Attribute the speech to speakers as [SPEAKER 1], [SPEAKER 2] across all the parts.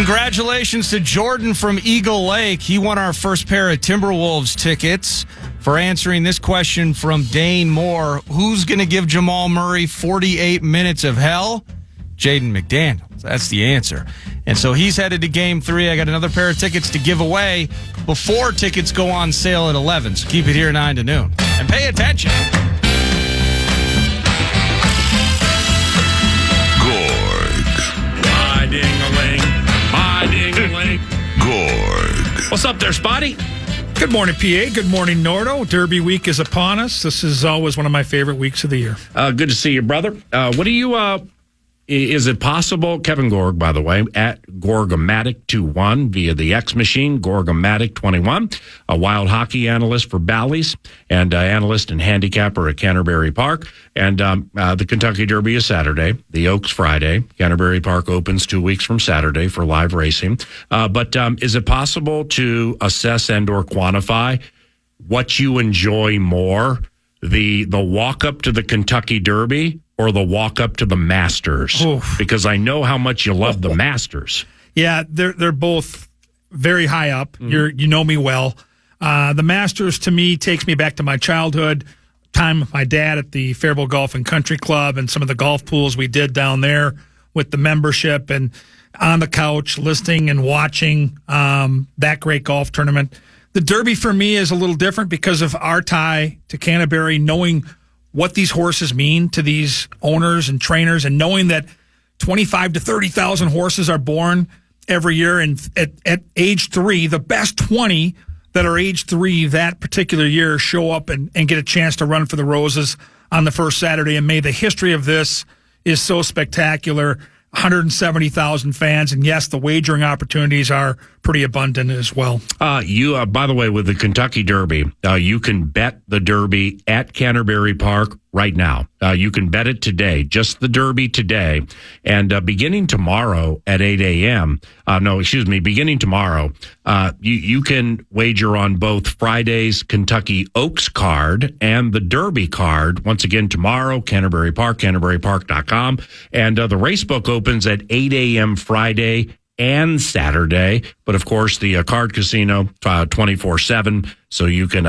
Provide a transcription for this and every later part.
[SPEAKER 1] Congratulations to Jordan from Eagle Lake. He won our first pair of Timberwolves tickets for answering this question from Dane Moore. Who's going to give Jamal Murray 48 minutes of hell? Jaden McDaniels. That's the answer. And so he's headed to Game 3. I got another pair of tickets to give away before tickets go on sale at 11. So keep it here 9 to noon. And pay attention.
[SPEAKER 2] My ding-a-ling.
[SPEAKER 3] Gorg.
[SPEAKER 2] What's up there, Spotty?
[SPEAKER 4] Good morning, PA. Good morning, Nordo. Derby week is upon us. This is always one of my favorite weeks of the year.
[SPEAKER 2] Good to see you, brother. What do you, is it possible, Kevin Gorg, by the way, at Gorgomatic21 via the X machine, Gorgomatic21, a wild hockey analyst for Bally's and analyst and handicapper at Canterbury Park. And the Kentucky Derby is Saturday, the Oaks Friday. Canterbury Park opens 2 weeks from Saturday for live racing. But is it possible to assess and or quantify what you enjoy more, the walk up to the Kentucky Derby or the walk up to the Masters?
[SPEAKER 4] Oof.
[SPEAKER 2] Because I know how much you love the Masters.
[SPEAKER 4] Yeah, they're both very high up. You know me well. The Masters, to me, takes me back to my childhood, time with my dad at the Faribault Golf and Country Club and some of the golf pools we did down there with the membership and on the couch listening and watching that great golf tournament. The Derby for me is a little different because of our tie to Canterbury, knowing what these horses mean to these owners and trainers, and knowing that 25 to 30,000 horses are born every year. And at age 3, the best 20 that are age 3 that particular year show up and get a chance to run for the Roses on the first Saturday. And the history of this is so spectacular. 170,000 fans, and yes, the wagering opportunities are pretty abundant as well.
[SPEAKER 2] By the way, with the Kentucky Derby, you can bet the Derby at Canterbury Park right now. You can bet it today, just the Derby today, and beginning tomorrow at 8 a.m. Beginning tomorrow, you can wager on both Friday's Kentucky Oaks card and the Derby card. Once again, tomorrow, Canterbury Park, CanterburyPark.com, and the racebook opens at 8 a.m. Friday and Saturday, but of course the card casino 24/7, so you can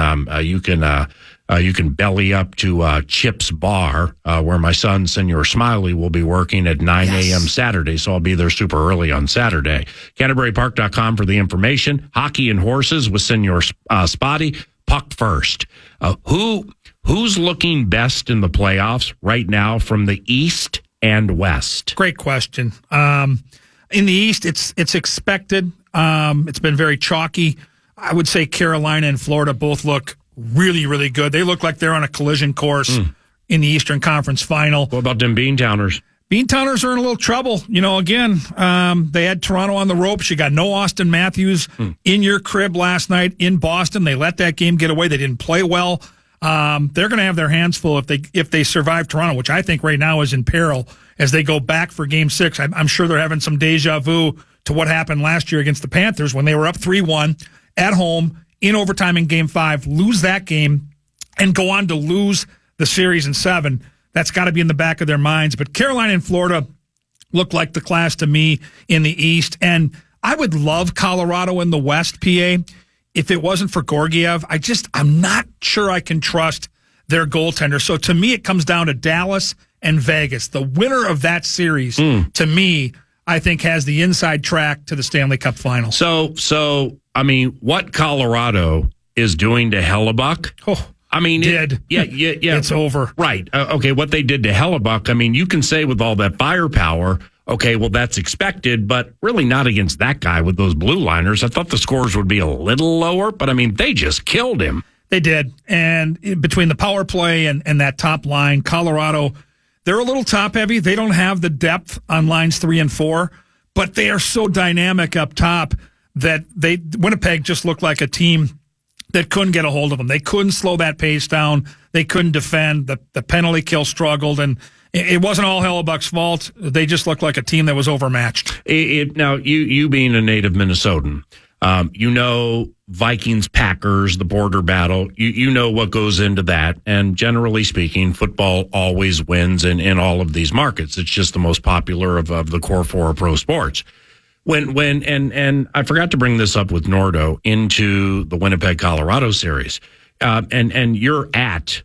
[SPEAKER 2] belly up to Chip's Bar, where my son Senor Smiley will be working at 9 a.m. Saturday, so I'll be there super early on Saturday. CanterburyPark.com for the information. Hockey and horses with Senor Spotty. Puck first. Who's looking best in the playoffs right now from the East and West?
[SPEAKER 4] Great question. In the East, it's expected. It's been very chalky. I would say Carolina and Florida both look really, really good. They look like they're on a collision course in the Eastern Conference Final.
[SPEAKER 2] What about them Beantowners?
[SPEAKER 4] Beantowners are in a little trouble. Again, they had Toronto on the ropes. You got no Austin Matthews in your crib last night in Boston. They let that game get away. They didn't play well. They're going to have their hands full if they survive Toronto, which I think right now is in peril as they go back for Game 6. I'm sure they're having some deja vu to what happened last year against the Panthers when they were up 3-1 at home in overtime in Game 5, lose that game, and go on to lose the series in 7. That's got to be in the back of their minds. But Carolina and Florida look like the class to me in the East. And I would love Colorado in the West, PA, if it wasn't for Gorgiev. I'm not sure I can trust their goaltender. So to me, it comes down to Dallas and Vegas. The winner of that series, to me, I think has the inside track to the Stanley Cup final.
[SPEAKER 2] So I mean, what Colorado is doing to Hellebuck?
[SPEAKER 4] Oh,
[SPEAKER 2] I mean,
[SPEAKER 4] yeah. It's over.
[SPEAKER 2] Right. Okay, what they did to Hellebuck, I mean, you can say with all that firepower, okay, well, that's expected, but really not against that guy with those blue liners. I thought the scores would be a little lower, but I mean, they just killed him.
[SPEAKER 4] They did. And between the power play and that top line, Colorado, they're a little top heavy. They don't have the depth on lines 3 and 4, but they are so dynamic up top that Winnipeg just looked like a team that couldn't get a hold of them. They couldn't slow that pace down. They couldn't defend. The penalty kill struggled, and it wasn't all Hellebuck's fault. They just looked like a team that was overmatched.
[SPEAKER 2] Now, you being a native Minnesotan, Vikings, Packers, the border battle, you know what goes into that. And generally speaking, football always wins in all of these markets. It's just the most popular of the core 4 pro sports. And I forgot to bring this up with Nordo into the Winnipeg, Colorado series. And you're at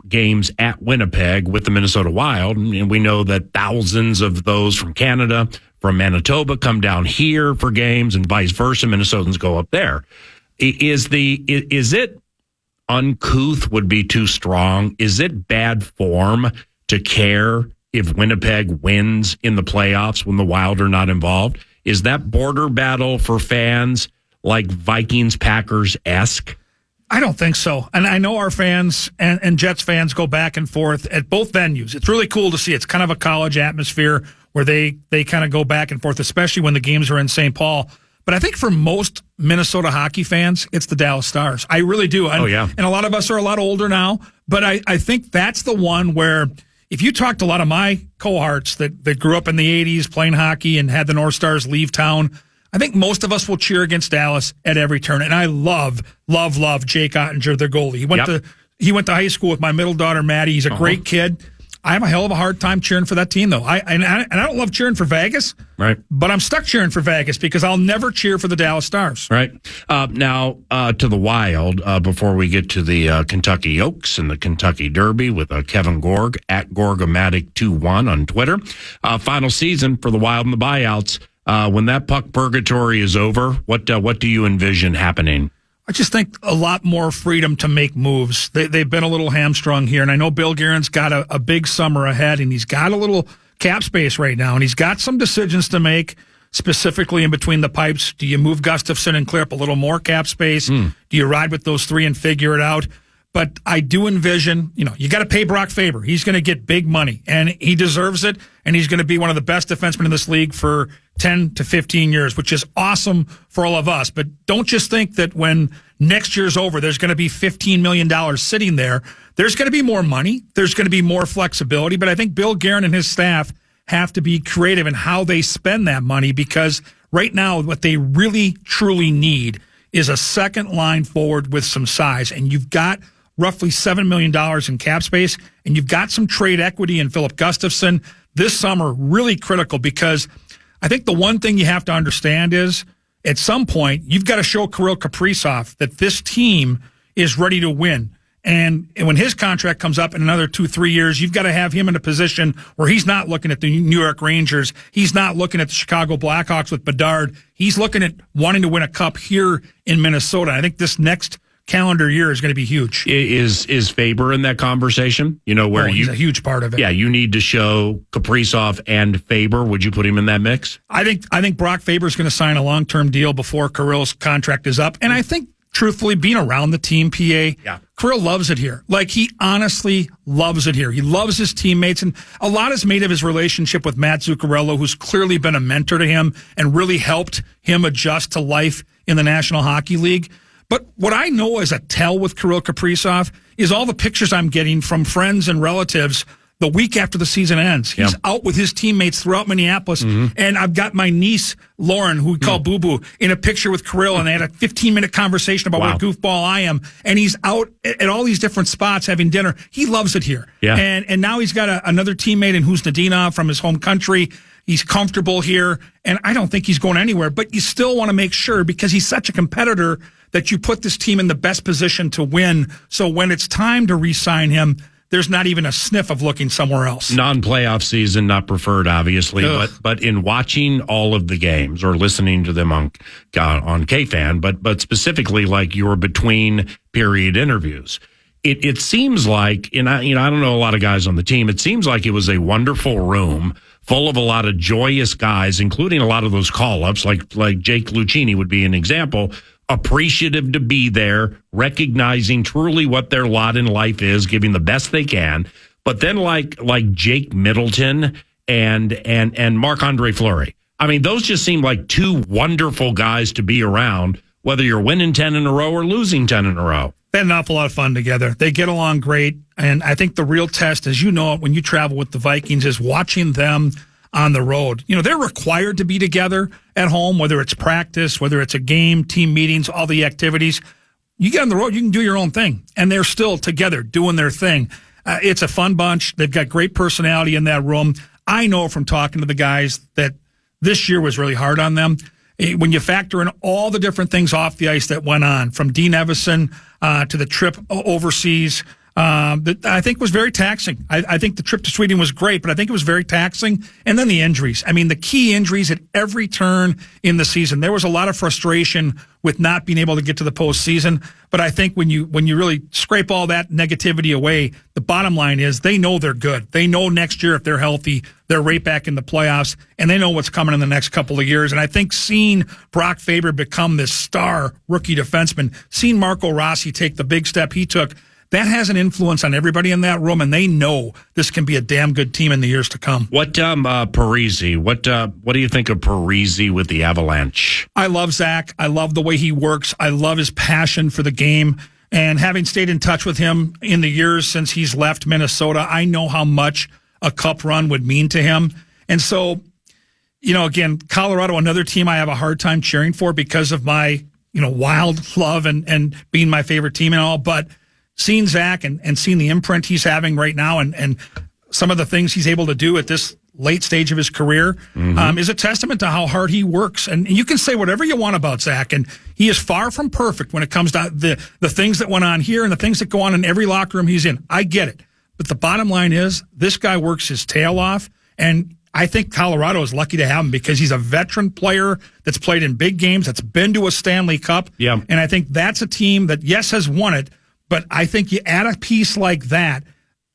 [SPEAKER 2] games at Winnipeg with the Minnesota Wild. And we know that thousands of those from Canada, from Manitoba come down here for games and vice versa. Minnesotans go up there. Is it uncouth would be too strong? Is it bad form to care if Winnipeg wins in the playoffs when the Wild are not involved? Is that border battle for fans like Vikings-Packers-esque?
[SPEAKER 4] I don't think so. And I know our fans and Jets fans go back and forth at both venues. It's really cool to see. It's kind of a college atmosphere where they kind of go back and forth, especially when the games are in St. Paul. But I think for most Minnesota hockey fans, it's the Dallas Stars. I really do. And, and a lot of us are a lot older now. But I think that's the one where if you talk to a lot of my cohorts that grew up in the 80s playing hockey and had the North Stars leave town, I think most of us will cheer against Dallas at every turn. And I love Jake Ottinger, their goalie. He went to high school with my middle daughter, Maddie. He's a great kid. I have a hell of a hard time cheering for that team, though. I don't love cheering for Vegas,
[SPEAKER 2] right?
[SPEAKER 4] But I'm stuck cheering for Vegas because I'll never cheer for the Dallas Stars.
[SPEAKER 2] Right. Now, to the Wild, before we get to the Kentucky Oaks and the Kentucky Derby with Kevin Gorg at Gorgomatic21 on Twitter. Final season for the Wild and the buyouts. When that puck purgatory is over, what do you envision happening?
[SPEAKER 4] I just think a lot more freedom to make moves. They've been a little hamstrung here, and I know Bill Guerin's got a big summer ahead, and he's got a little cap space right now, and he's got some decisions to make, specifically in between the pipes. Do you move Gustafsson and clear up a little more cap space? Do you ride with those three and figure it out? But I do envision, you got to pay Brock Faber. He's going to get big money, and he deserves it, and he's going to be one of the best defensemen in this league for 10 to 15 years, which is awesome for all of us. But don't just think that when next year's over, there's going to be $15 million sitting there. There's going to be more money. There's going to be more flexibility. But I think Bill Guerin and his staff have to be creative in how they spend that money, because right now what they really, truly need is a second line forward with some size. And you've got roughly $7 million in cap space, and you've got some trade equity in Philip Gustafsson this summer, really critical, because I think the one thing you have to understand is at some point you've got to show Kirill Kaprizov that this team is ready to win. And when his contract comes up in another 2-3 years, you've got to have him in a position where he's not looking at the New York Rangers. He's not looking at the Chicago Blackhawks with Bedard. He's looking at wanting to win a cup here in Minnesota. I think this next calendar year is going to be huge.
[SPEAKER 2] Is Faber in that conversation?
[SPEAKER 4] He's a huge part of it.
[SPEAKER 2] Yeah, you need to show Kaprizov and Faber. Would you put him in that mix?
[SPEAKER 4] I think Brock Faber's going to sign a long-term deal before Kirill's contract is up. And I think, truthfully, being around the team, PA, Kirill loves it here. Like, he honestly loves it here. He loves his teammates, and a lot is made of his relationship with Matt Zuccarello, who's clearly been a mentor to him and really helped him adjust to life in the National Hockey League. But what I know as a tell with Kirill Kaprizov is all the pictures I'm getting from friends and relatives the week after the season ends. He's out with his teammates throughout Minneapolis. And I've got my niece, Lauren, who we call Boo Boo, in a picture with Kirill, and they had a 15-minute conversation about what a goofball I am. And he's out at all these different spots having dinner. He loves it here.
[SPEAKER 2] Yeah.
[SPEAKER 4] And now he's got another teammate in Husnadinov from his home country. He's comfortable here, and I don't think he's going anywhere. But you still want to make sure, because he's such a competitor, that you put this team in the best position to win. So when it's time to re-sign him, there's not even a sniff of looking somewhere else.
[SPEAKER 2] Non-playoff season, not preferred, obviously. But in watching all of the games or listening to them on KFAN, but specifically like your between period interviews, it seems like, and I don't know a lot of guys on the team. It seems like it was a wonderful room full of a lot of joyous guys, including a lot of those call-ups, like Jake Lucchini would be an example. Appreciative to be there, recognizing truly what their lot in life is, giving the best they can. But then like Jake Middleton and Marc-Andre Fleury. I mean, those just seem like two wonderful guys to be around, whether you're winning 10 in a row or losing 10 in a row.
[SPEAKER 4] They had an awful lot of fun together. They get along great. And I think the real test, as you know, when you travel with the Vikings, is watching them on the road. They're required to be together at home, whether it's practice, whether it's a game, team meetings, all the activities. You get on the road, you can do your own thing. And they're still together doing their thing. It's a fun bunch. They've got great personality in that room. I know from talking to the guys that this year was really hard on them. When you factor in all the different things off the ice that went on, from Dean Evison to the trip overseas, that I think was very taxing. I think the trip to Sweden was great, but I think it was very taxing. And then the injuries. I mean, the key injuries at every turn in the season. There was a lot of frustration with not being able to get to the postseason. But I think when you really scrape all that negativity away, the bottom line is they know they're good. They know next year if they're healthy, they're right back in the playoffs, and they know what's coming in the next couple of years. And I think seeing Brock Faber become this star rookie defenseman, seeing Marco Rossi take the big step he took, that has an influence on everybody in that room, and they know this can be a damn good team in the years to come.
[SPEAKER 2] What Parise? What do you think of Parise with the Avalanche?
[SPEAKER 4] I love Zach. I love the way he works. I love his passion for the game. And having stayed in touch with him in the years since he's left Minnesota, I know how much a cup run would mean to him. And so, again, Colorado, another team I have a hard time cheering for because of my, wild love and being my favorite team and all, but seeing Zach and seeing the imprint he's having right now and some of the things he's able to do at this late stage of his career is a testament to how hard he works. And you can say whatever you want about Zach, and he is far from perfect when it comes to the things that went on here and the things that go on in every locker room he's in. I get it. But the bottom line is this guy works his tail off, and I think Colorado is lucky to have him because he's a veteran player that's played in big games, that's been to a Stanley Cup.
[SPEAKER 2] Yeah.
[SPEAKER 4] And I think that's a team that, yes, has won it, but I think you add a piece like that,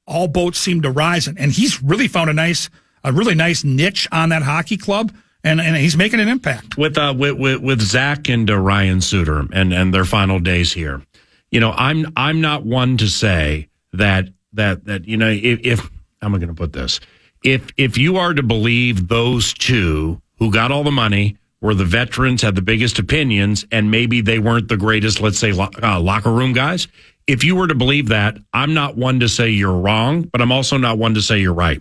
[SPEAKER 4] all boats seem to rise. And he's really found a really nice niche on that hockey club, and he's making an impact.
[SPEAKER 2] With Zach and Ryan Suter and their final days here, I'm not one to say that if I'm going to put this, if you are to believe those two who got all the money were the veterans, had the biggest opinions, and maybe they weren't the greatest, let's say, locker room guys. If you were to believe that, I'm not one to say you're wrong, but I'm also not one to say you're right.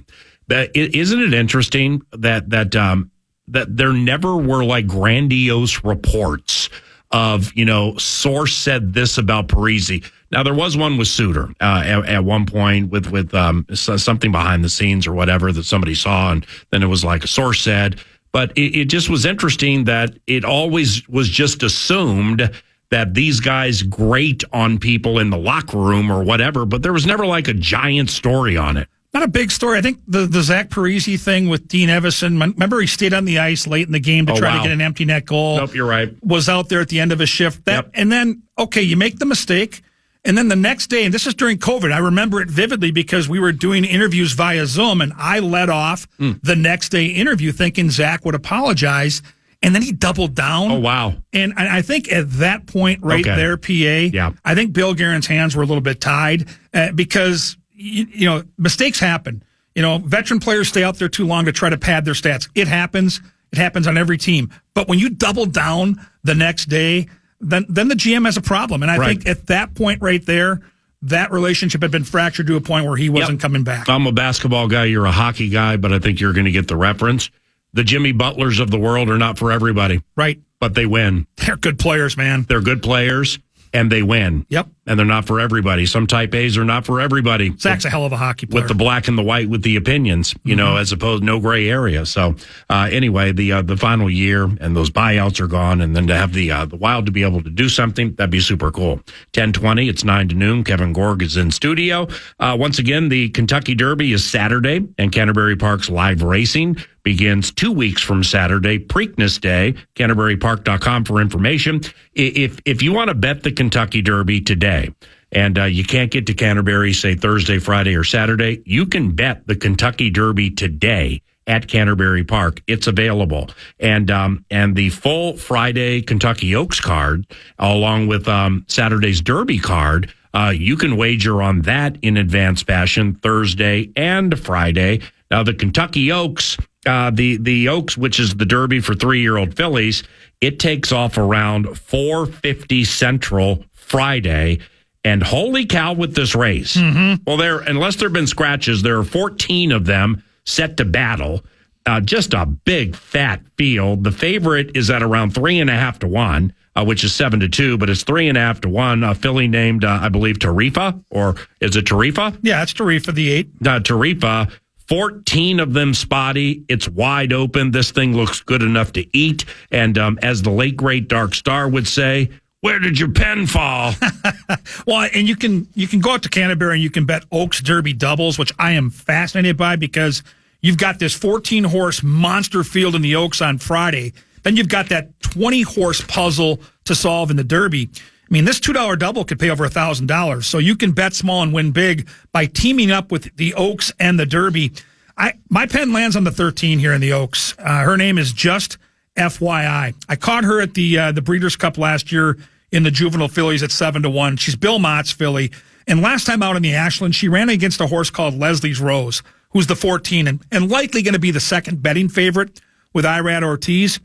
[SPEAKER 2] Isn't it interesting that there never were like grandiose reports of, source said this about Parise. Now, there was one with Suter at one point with something behind the scenes or whatever that somebody saw, and then it was like a source said. But it just was interesting that it always was just assumed that these guys grate on people in the locker room or whatever, but there was never like a giant story on it.
[SPEAKER 4] Not a big story. I think the Zach Parise thing with Dean Evison, remember he stayed on the ice late in the game to try to get an empty net goal.
[SPEAKER 2] Nope, you're right.
[SPEAKER 4] Was out there at the end of his shift. And then, okay, you make the mistake. And then the next day, and this is during COVID, I remember it vividly because we were doing interviews via Zoom, and I led off the next day interview thinking Zach would apologize. And then he doubled down.
[SPEAKER 2] Oh, wow.
[SPEAKER 4] And I think at that point there, PA, I think Bill Guerin's hands were a little bit tied because, mistakes happen. Veteran players stay out there too long to try to pad their stats. It happens. It happens on every team. But when you double down the next day, then the GM has a problem. And I think at that point right there, that relationship had been fractured to a point where he wasn't coming back.
[SPEAKER 2] I'm a basketball guy. You're a hockey guy, but I think you're going to get the reference. The Jimmy Butlers of the world are not for everybody.
[SPEAKER 4] Right.
[SPEAKER 2] But they win.
[SPEAKER 4] They're good players, man.
[SPEAKER 2] They're good players, and they win.
[SPEAKER 4] Yep.
[SPEAKER 2] And they're not for everybody. Some type A's are not for everybody.
[SPEAKER 4] Zach's a hell of a hockey player.
[SPEAKER 2] With the black and the white, with the opinions, as opposed no gray area. So anyway, the final year and those buyouts are gone, and then to have the Wild to be able to do something, that'd be super cool. 10:20, it's 9 to noon. Kevin Gorg is in studio. Once again, the Kentucky Derby is Saturday, and Canterbury Park's live racing begins 2 weeks from Saturday, Preakness Day. CanterburyPark.com for information. If you want to bet the Kentucky Derby today, and you can't get to Canterbury, say Thursday, Friday, or Saturday, you can bet the Kentucky Derby today at Canterbury Park. It's available. And the full Friday Kentucky Oaks card, along with Saturday's Derby card, you can wager on that in advance fashion Thursday and Friday. Now, the Kentucky Oaks, the Oaks, which is the Derby for 3-year-old fillies, it takes off around 4:50 Central Friday. And holy cow with this race. Well, unless there have been scratches, there are 14 of them set to battle. Just a big, fat field. The favorite is at around 3.5 to 1, which is 7 to 2, but it's 3.5 to 1. A filly named, I believe, Tarifa, or is it Tarifa?
[SPEAKER 4] Yeah, it's Tarifa, the 8.
[SPEAKER 2] Tarifa, 14 of them spotty. It's wide open. This thing looks good enough to eat. And as the late, great Dark Star would say, where did your pen fall?
[SPEAKER 4] Well, and you can go out to Canterbury and you can bet Oaks Derby doubles, which I am fascinated by because you've got this 14-horse monster field in the Oaks on Friday. Then you've got that 20-horse puzzle to solve in the Derby. I mean, this $2 double could pay over $1,000. So you can bet small and win big by teaming up with the Oaks and the Derby. My pen lands on the 13 here in the Oaks. Her name is Just FYI. I caught her at the Breeders' Cup last year in the juvenile fillies at 7-1. She's Bill Mott's filly. And last time out in the Ashland, she ran against a horse called Leslie's Rose, who's the 14 and likely going to be the second betting favorite with Irad Ortiz.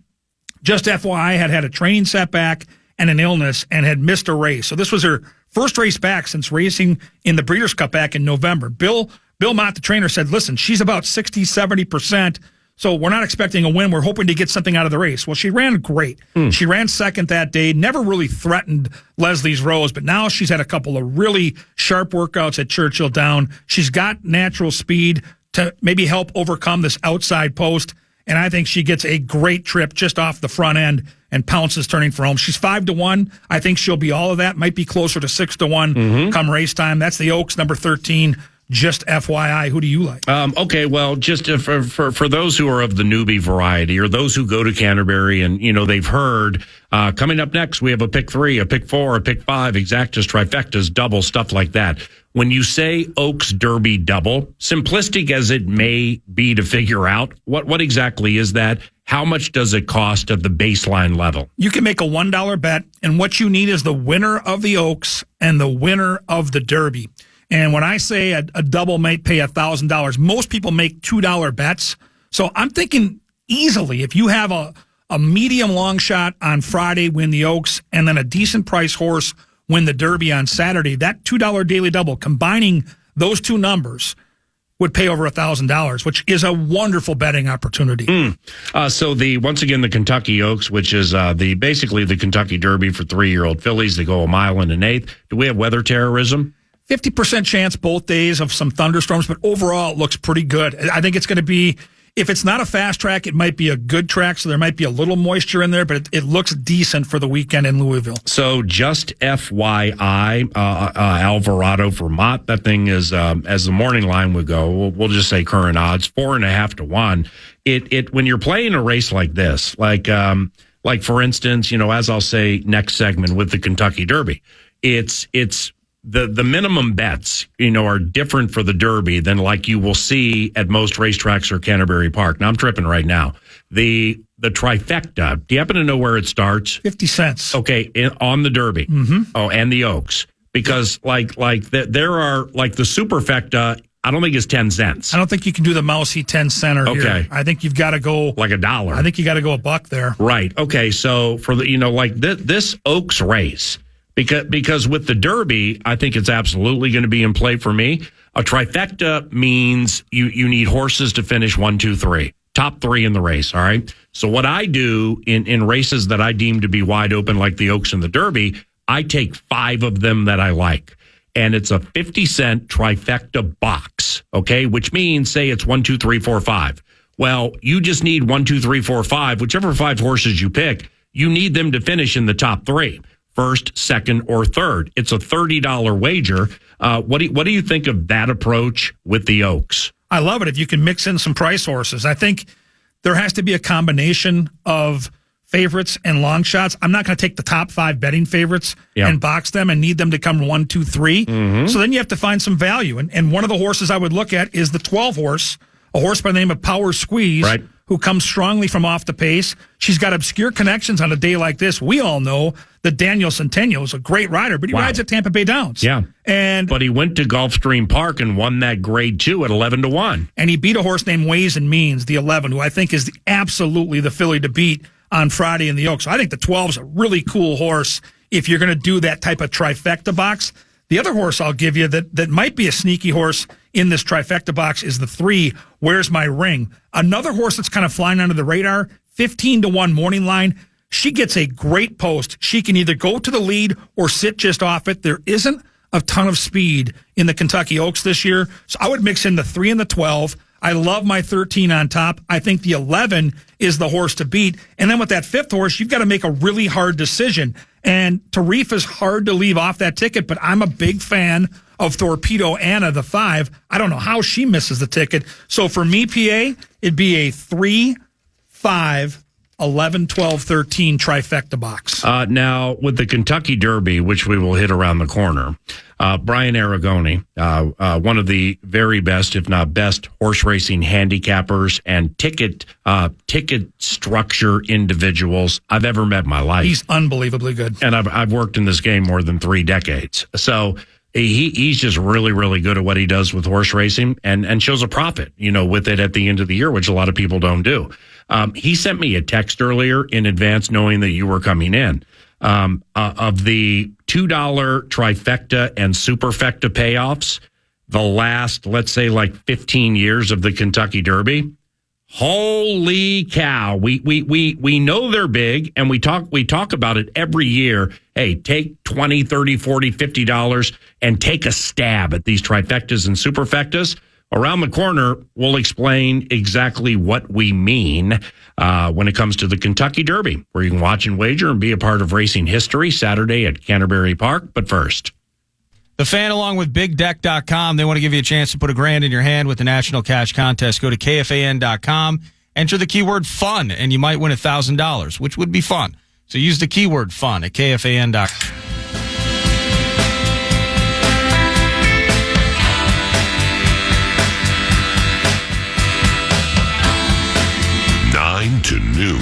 [SPEAKER 4] Just FYI had a training setback and an illness and had missed a race. So this was her first race back since racing in the Breeders' Cup back in November. Bill Mott, the trainer, said, listen, she's about 60, 70%, so we're not expecting a win. We're hoping to get something out of the race. Well, she ran great. She ran second that day, never really threatened Leslie's Rose, but now she's had a couple of really sharp workouts at Churchill Down. She's got natural speed to maybe help overcome this outside post, and I think she gets a great trip just off the front end and pounces turning for home. She's 5-1. I think she'll be all of that. Might be closer to 6-1 come race time. That's the Oaks, number 13. Just FYI. Who do you like?
[SPEAKER 2] Okay, well, just for those who are of the newbie variety or those who go to Canterbury and, they've heard, coming up next, we have a pick 3, a pick 4, a pick 5, exactas, trifectas, double, stuff like that. When you say Oaks Derby double, simplistic as it may be to figure out, what exactly is that? How much does it cost at the baseline level?
[SPEAKER 4] You can make a $1 bet, and what you need is the winner of the Oaks and the winner of the Derby. And when I say a double might pay $1,000, most people make $2 bets. So I'm thinking easily, if you have a medium long shot on Friday, win the Oaks, and then a decent price horse win the Derby on Saturday, that $2 daily double, combining those two numbers, would pay over $1,000, which is a wonderful betting opportunity.
[SPEAKER 2] So once again, the Kentucky Oaks, which is basically the Kentucky Derby for 3-year-old fillies, they go a mile and an eighth. Do we have weather terrorism?
[SPEAKER 4] 50% chance both days of some thunderstorms, but overall it looks pretty good. I think it's going to be, if it's not a fast track, it might be a good track, so there might be a little moisture in there, but it looks decent for the weekend in Louisville.
[SPEAKER 2] So just FYI, Alvarado for Mott, that thing is, as the morning line would go, we'll just say current odds, 4.5-1. It when you're playing a race like this, like for instance, as I'll say next segment with the Kentucky Derby, it's the minimum bets, are different for the Derby than like you will see at most racetracks or Canterbury Park. Now I'm tripping right now. The trifecta, do you happen to know where it starts?
[SPEAKER 4] 50 cents.
[SPEAKER 2] Okay, on the Derby. Mm-hmm. Oh, and the Oaks. Because there are the superfecta, I don't think it's 10 cents.
[SPEAKER 4] I don't think you can do the mousy 10 center here. Okay. I think you've got to go
[SPEAKER 2] like $1.
[SPEAKER 4] I think you got to go $1 there.
[SPEAKER 2] Right. Okay, so for the this Oaks race, Because with the Derby, I think it's absolutely going to be in play for me. A trifecta means you need horses to finish 1, 2, 3. Top 3 in the race, all right? So what I do in races that I deem to be wide open, like the Oaks and the Derby, I take 5 of them that I like. And it's a 50-cent trifecta box, okay? Which means, say it's 1, 2, 3, 4, 5. Well, you just need 1, 2, 3, 4, 5. Whichever 5 horses you pick, you need them to finish in the top 3. First, second, or third. It's a $30 wager. What do you think of that approach with the Oaks?
[SPEAKER 4] I love it if you can mix in some price horses. I think there has to be a combination of favorites and long shots. I'm not going to take the top 5 betting favorites and box them and need them to come 1, 2, 3. Mm-hmm. So then you have to find some value. And one of the horses I would look at is the 12 horse, a horse by the name of Power Squeeze. Right. Who comes strongly from off the pace. She's got obscure connections on a day like this. We all know that Daniel Centennial is a great rider, but he rides at Tampa Bay Downs.
[SPEAKER 2] Yeah. But he went to Gulfstream Park and won that grade 2 at 11-1.
[SPEAKER 4] And he beat a horse named Ways and Means, the 11, who I think is absolutely the filly to beat on Friday in the Oaks. So I think the 12 is a really cool horse if you're going to do that type of trifecta box. The other horse I'll give you that might be a sneaky horse in this trifecta box is the 3, Where's My Ring? Another horse that's kind of flying under the radar, 15-1 morning line. She gets a great post. She can either go to the lead or sit just off it. There isn't a ton of speed in the Kentucky Oaks this year, so I would mix in the 3 and the 12. I love my 13 on top. I think the 11 is the horse to beat. And then with that 5th horse, you've got to make a really hard decision. And Tarif is hard to leave off that ticket, but I'm a big fan of Torpedo Anna, the 5. I don't know how she misses the ticket. So for me, PA, it'd be a 3, 5, 11, 12, 13 trifecta box.
[SPEAKER 2] Now, with the Kentucky Derby, which we will hit around the corner, Brian Aragoni, one of the very best, if not best, horse racing handicappers and ticket structure individuals I've ever met in my life.
[SPEAKER 4] He's unbelievably good.
[SPEAKER 2] And I've worked in this game more than 3 decades. So he's just really, really good at what he does with horse racing and shows a profit, with it at the end of the year, which a lot of people don't do. He sent me a text earlier in advance knowing that you were coming in. Of the $2 trifecta and superfecta payoffs, the last, let's say, like 15 years of the Kentucky Derby. Holy cow. We know they're big, and we talk about it every year. Hey, take $20, $30, $40, $50 and take a stab at these trifectas and superfectas. Around the corner, we'll explain exactly what we mean when it comes to the Kentucky Derby, where you can watch and wager and be a part of racing history Saturday at Canterbury Park. But first,
[SPEAKER 1] The Fan, along with BigDeck.com, they want to give you a chance to put $1,000 in your hand with the National Cash Contest. Go to KFAN.com, enter the keyword fun, and you might win $1,000, which would be fun. So use the keyword fun at KFAN.com.
[SPEAKER 3] To noon.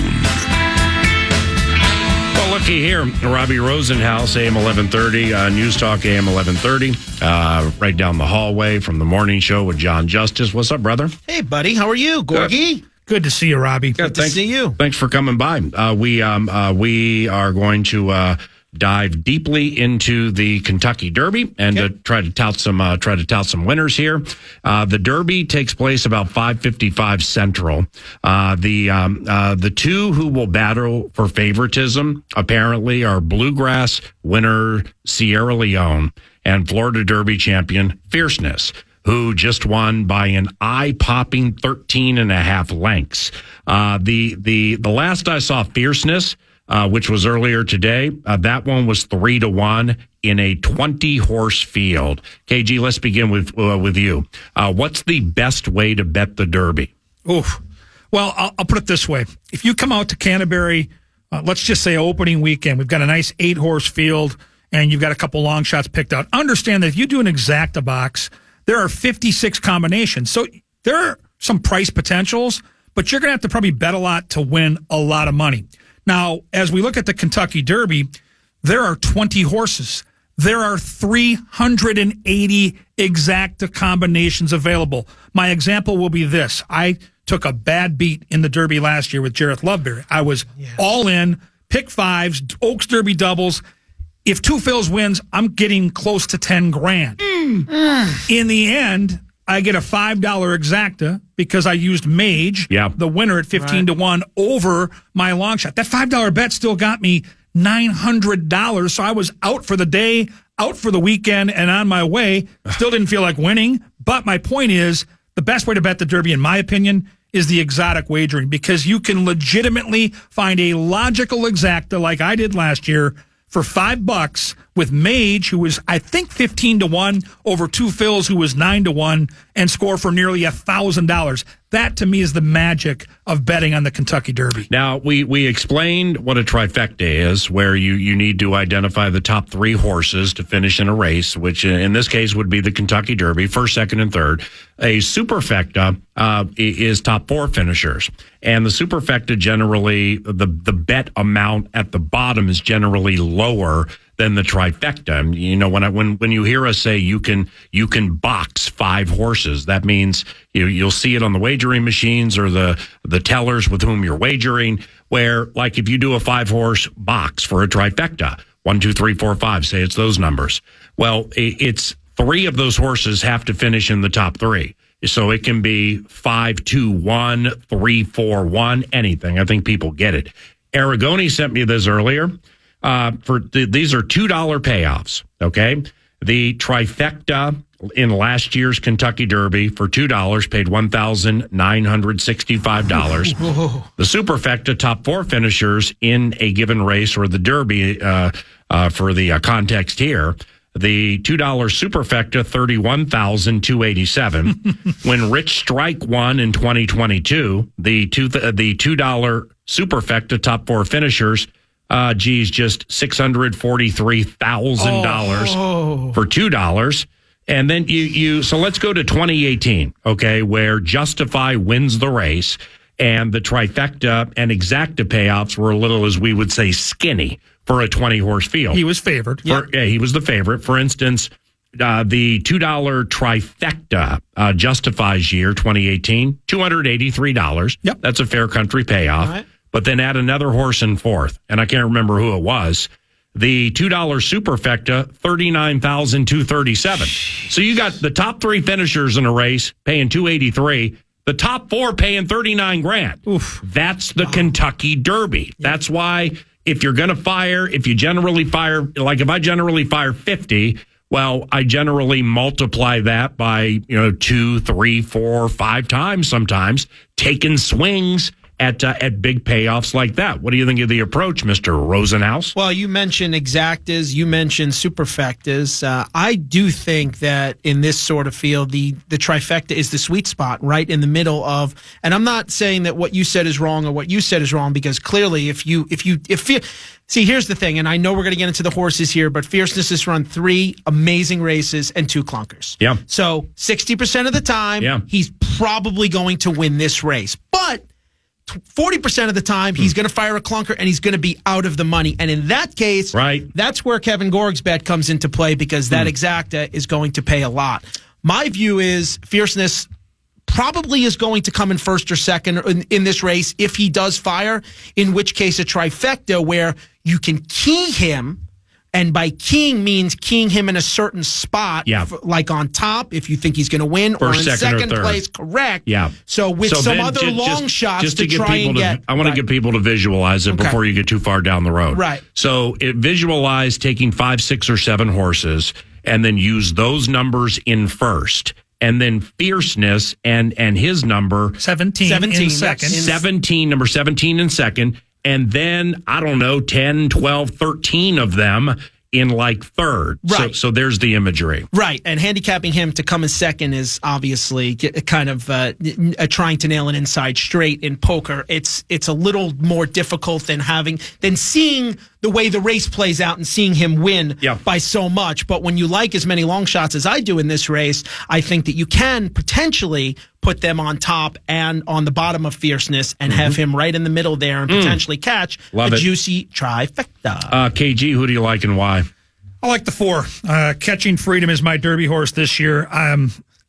[SPEAKER 2] Well, looky here, Robbie Rosenhaus, AM 1130, News Talk AM 1130, right down the hallway from the morning show with John Justice. What's up, brother?
[SPEAKER 5] Hey, buddy. How are you, Gorgie?
[SPEAKER 4] Good to see you, Robbie.
[SPEAKER 5] Good to see you.
[SPEAKER 2] Thanks for coming by. We are going to dive deeply into the Kentucky Derby and try to tout some winners here. The Derby takes place about 5:55 Central. The two who will battle for favoritism apparently are Bluegrass winner Sierra Leone and Florida Derby champion Fierceness, who just won by an eye-popping 13.5 lengths. The last I saw Fierceness, which was earlier today, that one was 3-1 in a 20-horse field. KG, let's begin with you. What's the best way to bet the Derby?
[SPEAKER 4] Oof. Well, I'll put it this way. If you come out to Canterbury, let's just say opening weekend, we've got a nice 8-horse field, and you've got a couple long shots picked out. Understand that if you do an exacta box, there are 56 combinations. So there are some price potentials, but you're going to have to probably bet a lot to win a lot of money. Now, as we look at the Kentucky Derby, there are 20 horses. There are 380 exacta combinations available. My example will be this. I took a bad beat in the Derby last year with Jareth Loveberry. I was all in, pick 5s, Oaks Derby doubles. If Two Phils wins, I'm getting close to 10 grand. In the end, I get a $5 exacta because I used Mage, the winner at 15-1 over my long shot. That $5 bet still got me $900. So I was out for the day, out for the weekend, and on my way. Still didn't feel like winning. But my point is, the best way to bet the Derby, in my opinion, is the exotic wagering, because you can legitimately find a logical exacta like I did last year for $5 with Mage, who was, I think, 15-1 over Two Phils, who was 9-1, and score for nearly $1,000. That, to me, is the magic of betting on the Kentucky Derby.
[SPEAKER 2] Now, we explained what a trifecta is, where you need to identify the top 3 horses to finish in a race, which in this case would be the Kentucky Derby, first, second, and third. A superfecta is top 4 finishers. And the superfecta generally, the bet amount at the bottom is generally lower than the trifecta. You know, when you hear us say you can box 5 horses, that means you'll see it on the wagering machines or the tellers with whom you're wagering, where, like, if you do a 5-horse box for a trifecta, 1, 2, 3, 4, 5, say it's those numbers. Well, it's 3 of those horses have to finish in the top 3. So it can be 5, 2, 1, 3, 4, 1, anything. I think people get it. Aragoni sent me this earlier. These are $2 payoffs. Okay. The trifecta in last year's Kentucky Derby for $2 paid $1,965. The superfecta top 4 finishers in a given race or the Derby for the context here. The $2 superfecta, $31,287. When Rich Strike won in 2022, the $2 superfecta top 4 finishers, just $643,000 for $2. And then so let's go to 2018, okay, where Justify wins the race and the trifecta and exacta payoffs were a little, as we would say, skinny for a 20-horse field.
[SPEAKER 4] He was favored.
[SPEAKER 2] He was the favorite. For instance, the $2 trifecta Justifies year 2018, $283.
[SPEAKER 4] Yep.
[SPEAKER 2] That's a fair country payoff.
[SPEAKER 5] Right.
[SPEAKER 2] But then add another horse in fourth, and I can't remember who it was. The $2 superfecta, $39,237. So you got the top 3 finishers in a race paying $283. The top 4 paying $39,000.
[SPEAKER 4] Oof.
[SPEAKER 2] That's the Kentucky Derby. That's why if you're going to fire, if you generally fire, like if I generally fire 50, well, I generally multiply that by 2, 3, 4, 5 times sometimes, taking swings at big payoffs like that. What do you think of the approach, Mr. Rosenhaus?
[SPEAKER 5] Well, you mentioned exactas, you mentioned superfectas. I do think that in this sort of field, the trifecta is the sweet spot, right in the middle of. And I'm not saying that what you said is wrong or what you said is wrong, because clearly, see, here's the thing, and I know we're going to get into the horses here, but Fierceness has run 3 amazing races and 2 clunkers.
[SPEAKER 2] Yeah.
[SPEAKER 5] So 60% of the time, he's probably going to win this race, but 40% of the time, he's going to fire a clunker and he's going to be out of the money. And in that case, that's where Kevin Gorg's bet comes into play, because that exacta is going to pay a lot. My view is Fierceness probably is going to come in first or second in this race if he does fire, in which case a trifecta where you can key him. And by keying means keying him in a certain spot, like on top, if you think he's going to win, or in second place, correct.
[SPEAKER 2] Yeah.
[SPEAKER 5] So with some other long shots
[SPEAKER 2] just to
[SPEAKER 5] try and get.
[SPEAKER 2] I want to get people to visualize it before you get too far down the road.
[SPEAKER 5] Right.
[SPEAKER 2] So visualize taking 5, 6, or 7 horses and then use those numbers in first. And then Fierceness and his number
[SPEAKER 4] 17 in second.
[SPEAKER 2] Number 17 in second. And then, I don't know, 10, 12, 13 of them in like third.
[SPEAKER 5] Right.
[SPEAKER 2] So there's the imagery.
[SPEAKER 5] Right. And handicapping him to come in second is obviously kind of trying to nail an inside straight in poker. It's a little more difficult than seeing the way the race plays out and seeing him win by so much. But when you like as many long shots as I do in this race, I think that you can potentially put them on top and on the bottom of Fierceness and have him right in the middle there and potentially catch a juicy trifecta.
[SPEAKER 2] KG, who do you like and why?
[SPEAKER 4] I like the 4. Catching Freedom is my Derby horse this year.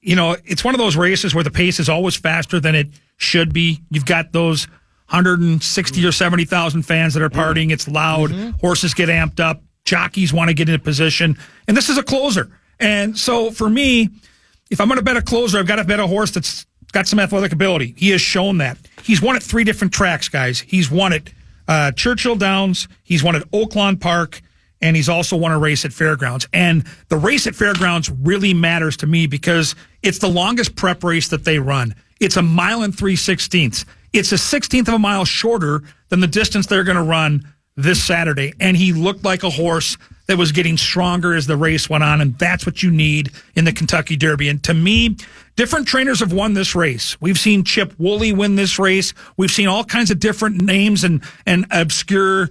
[SPEAKER 4] It's one of those races where the pace is always faster than it should be. You've got those 160 or 70,000 fans that are partying. It's loud. Horses get amped up. Jockeys want to get into position. And this is a closer. And so for me, if I'm going to bet a closer, I've got to bet a horse that's got some athletic ability. He has shown that. He's won at 3 different tracks, guys. He's won at Churchill Downs. He's won at Oaklawn Park. And he's also won a race at Fairgrounds. And the race at Fairgrounds really matters to me because it's the longest prep race that they run. It's 1 mile and 3/16. It's a 16th of a mile shorter than the distance they're going to run this Saturday. And he looked like a horse that was getting stronger as the race went on. And that's what you need in the Kentucky Derby. And to me, different trainers have won this race. We've seen Chip Woolley win this race. We've seen all kinds of different names and obscure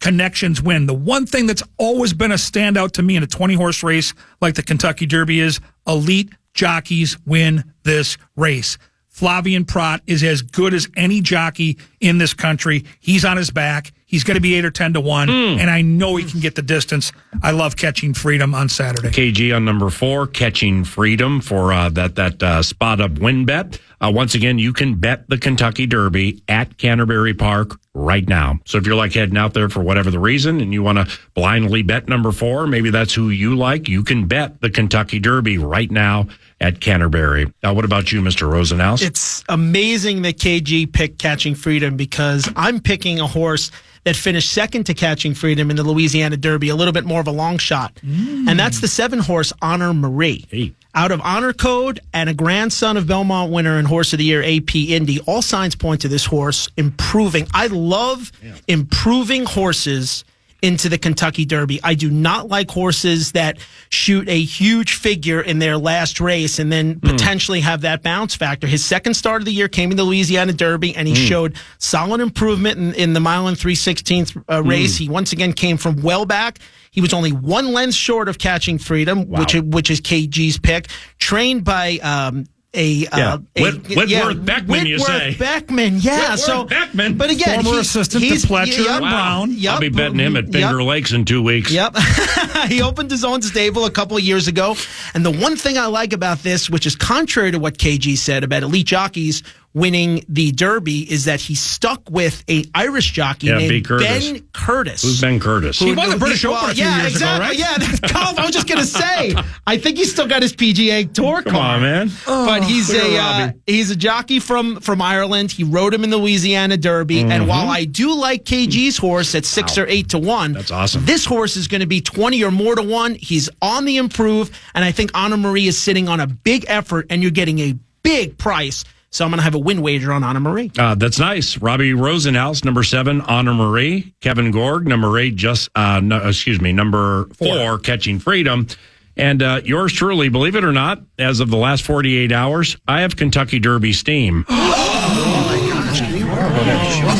[SPEAKER 4] connections win. The one thing that's always been a standout to me in a 20-horse race like the Kentucky Derby is elite jockeys win this race. Flavien Prat is as good as any jockey in this country. He's on his back. He's going to be 8 or 10 to 1, and I know he can get the distance. I love Catching Freedom on Saturday.
[SPEAKER 2] KG on number 4, Catching Freedom for that spot up win bet. Once again, you can bet the Kentucky Derby at Canterbury Park right now. So if you're like heading out there for whatever the reason and you want to blindly bet number 4, maybe that's who you like, you can bet the Kentucky Derby right now at Canterbury. What about you, Mr. Rosenhaus?
[SPEAKER 5] It's amazing that KG picked Catching Freedom because I'm picking a horse that finished second to Catching Freedom in the Louisiana Derby, a little bit more of a long shot. And that's the 7-horse Honor Marie.
[SPEAKER 2] Hey.
[SPEAKER 5] Out of Honor Code and a grandson of Belmont winner and Horse of the Year AP Indy, all signs point to this horse improving. I love improving horses into the Kentucky Derby. I do not like horses that shoot a huge figure in their last race and then potentially have that bounce factor. His second start of the year came in the Louisiana Derby, and he showed solid improvement in the mile and 3/16 race. He once again came from well back. He was only 1 length short of Catching Freedom, which is KG's pick. Trained by
[SPEAKER 2] Whitworth Beckman, you say?
[SPEAKER 5] Whitworth Beckman, yeah.
[SPEAKER 2] Whitworth Beckman.
[SPEAKER 5] But again,
[SPEAKER 4] former assistant to Pletcher and Brown.
[SPEAKER 2] I'll be betting him at Finger Lakes in 2 weeks.
[SPEAKER 5] Yep. He opened his own stable a couple of years ago. And the one thing I like about this, which is contrary to what KG said about elite jockeys winning the Derby, is that he stuck with an Irish jockey named Ben Curtis.
[SPEAKER 2] Who's Ben Curtis?
[SPEAKER 4] He won the British Open a few years ago, right?
[SPEAKER 5] Yeah, that's golf. I was just going to say. I think he's still got his PGA Tour card.
[SPEAKER 2] Come on, man.
[SPEAKER 5] But he's a jockey from Ireland. He rode him in the Louisiana Derby. And while I do like KG's horse at 6 or 8 to 1,
[SPEAKER 2] that's awesome.
[SPEAKER 5] This horse is going to be 20 or more to 1. He's on the improve, and I think Honor Marie is sitting on a big effort, and you're getting a big price. So I'm going to have a win wager on Honor Marie.
[SPEAKER 2] That's nice. Robbie Rosenhaus, number 7, Honor Marie. Kevin Gorg, number 8, number 4, Catching Freedom. And yours truly, believe it or not, as of the last 48 hours, I have Kentucky Derby steam.
[SPEAKER 3] Oh my gosh, you are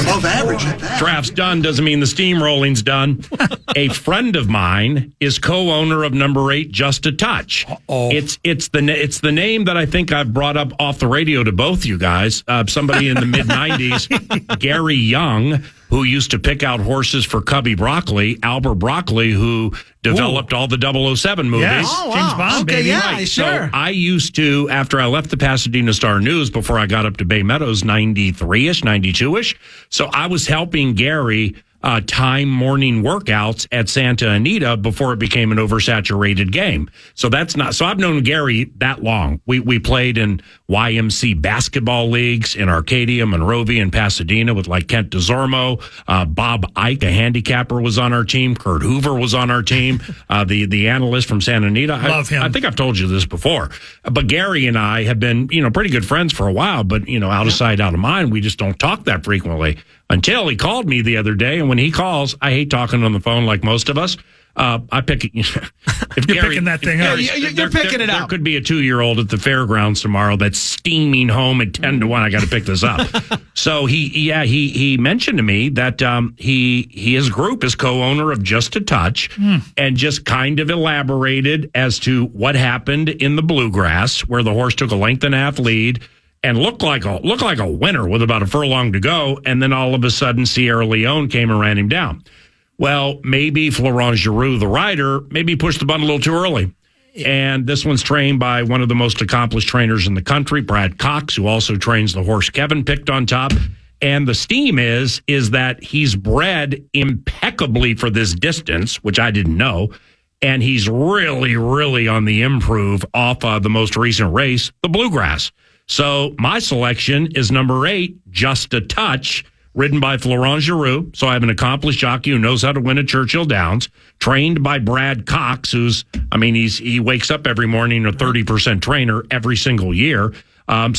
[SPEAKER 3] above average at that.
[SPEAKER 2] Draft's done doesn't mean the steamrolling's done. A friend of mine is co-owner of number 8, Just a Touch. It's the name that I think I've brought up off the radio to both you guys. Somebody in the mid 90s, Gary Young, who used to pick out horses for Cubby Broccoli, Albert Broccoli, who developed all the 007 movies.
[SPEAKER 4] Yes, James Bond,
[SPEAKER 5] okay,
[SPEAKER 4] baby.
[SPEAKER 5] yeah,
[SPEAKER 2] Right.
[SPEAKER 5] sure.
[SPEAKER 2] So I used to, after I left the Pasadena Star News, before I got up to Bay Meadows, 93-ish, 92-ish. So I was helping Gary time morning workouts at Santa Anita before it became an oversaturated game. So I've known Gary that long. We played in YMC basketball leagues in Arcadia, Monrovia, and Pasadena with like Kent DeZormo. Bob Ike, a handicapper, was on our team. Kurt Hoover was on our team. The analyst from Santa Anita.
[SPEAKER 4] Love him.
[SPEAKER 2] I think I've told you this before. But Gary and I have been, pretty good friends for a while, but, out of sight, out of mind. We just don't talk that frequently. Until he called me the other day, and when he calls, I hate talking on the phone like most of us. I pick it.
[SPEAKER 4] You're picking that thing up.
[SPEAKER 5] You're picking it up.
[SPEAKER 2] There could be a 2-year-old at the fairgrounds tomorrow that's steaming home at 10 to 1. I got to pick this up. So he mentioned to me that his group is co-owner of Just a Touch, and just kind of elaborated as to what happened in the Bluegrass, where the horse took a length and a half lead and looked like a winner with about a furlong to go, and then all of a sudden Sierra Leone came and ran him down. Well, maybe Florent Giroux, the rider, maybe pushed the button a little too early. And this one's trained by one of the most accomplished trainers in the country, Brad Cox, who also trains the horse Kevin picked on top. And the steam is that he's bred impeccably for this distance, which I didn't know. And he's really, really on the improve off the most recent race, the Bluegrass. So my selection is number 8, Just a Touch, ridden by Florent Giroux. So I have an accomplished jockey who knows how to win at Churchill Downs, trained by Brad Cox, he wakes up every morning a 30% trainer every single year. And